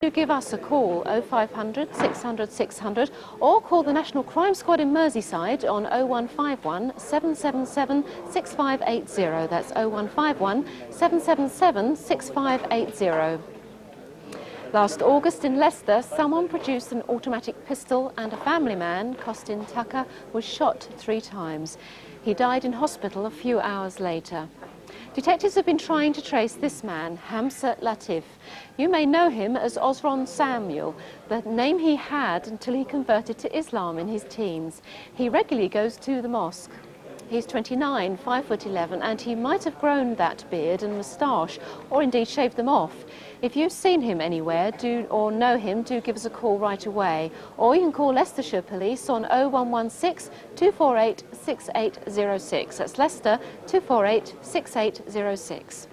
Do give us a call 0500 600 600 or call the National Crime Squad in Merseyside on 0151 777 6580. That's 0151 777 6580. Last August in Leicester, someone produced an automatic pistol and a family man, Costin Tucker, was shot 3 times. He died in hospital a few hours later. Detectives have been trying to trace this man, Hamza Latif. You may know him as Osron Samuel, the name he had until he converted to Islam in his teens. He regularly goes to the mosque. He's 29, 5'11", and he might have grown that beard and moustache, or indeed shaved them off. If you've seen him anywhere or know him, do give us a call right away. Or you can call Leicestershire Police on 0116 248 6806. That's Leicester 248 6806.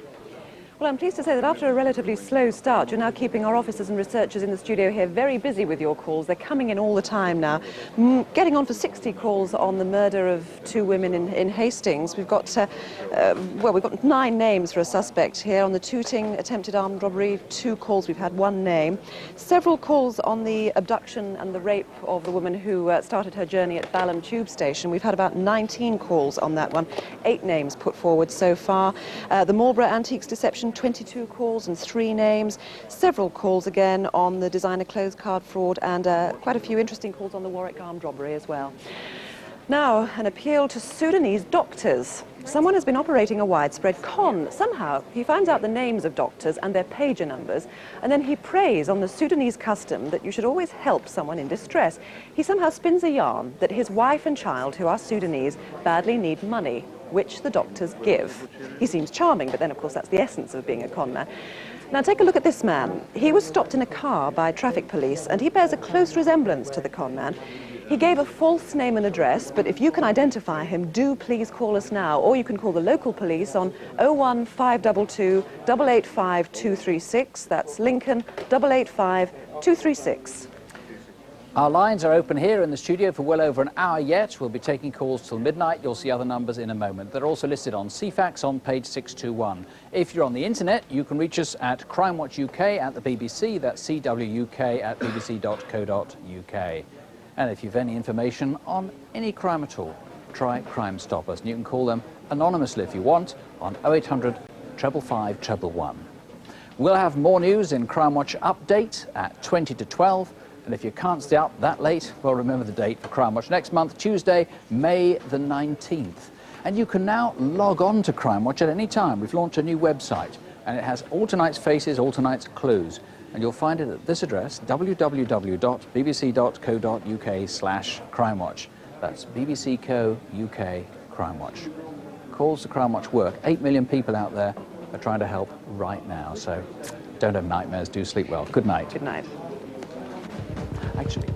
Well, I'm pleased to say that after a relatively slow start, you're now keeping our officers and researchers in the studio here very busy with your calls. They're coming in all the time now. Getting on for 60 calls on the murder of 2 women in Hastings. We've got, we've got 9 names for a suspect here. On the Tooting attempted armed robbery, 2 calls, we've had 1 name. Several calls on the abduction and the rape of the woman who started her journey at Balham Tube Station. We've had about 19 calls on that one. 8 names put forward so far. The Marlborough Antiques Deception, 22 calls and 3 names. Several calls again on the designer clothes card fraud, and quite a few interesting calls on the Warwick armed robbery as well. Now, an appeal to Sudanese doctors. Someone has been operating a widespread con. Somehow, he finds out the names of doctors and their pager numbers, and then he preys on the Sudanese custom that you should always help someone in distress. He somehow spins a yarn that his wife and child, who are Sudanese, badly need money, which the doctors give. He seems charming, but then, of course, that's the essence of being a con man. Now, take a look at this man. He was stopped in a car by traffic police, and he bears a close resemblance to the con man. He gave a false name and address, but if you can identify him, do please call us now, or you can call the local police on 01522 885 236. That's Lincoln 885 236. Our lines are open here in the studio for well over an hour yet. We'll be taking calls till midnight. You'll see other numbers in a moment. They're also listed on CFAX on page 621. If you're on the internet, you can reach us at Crimewatch UK at the BBC. That's CWUK at bbc.co.uk. And if you've any information on any crime at all, try Crime Stoppers. And you can call them anonymously if you want on 0800 555 111. We'll have more news in Crimewatch Update at 20 to 12. And if you can't stay up that late, well, remember the date for Crimewatch next month, Tuesday, May the 19th. And you can now log on to Crimewatch at any time. We've launched a new website, and it has all tonight's faces, all tonight's clues. And you'll find it at this address, www.bbc.co.uk/Crimewatch. That's BBC Co UK Crimewatch. Calls to Crimewatch work. 8 million people out there are trying to help right now. So don't have nightmares, do sleep well. Good night. Good night. Actually.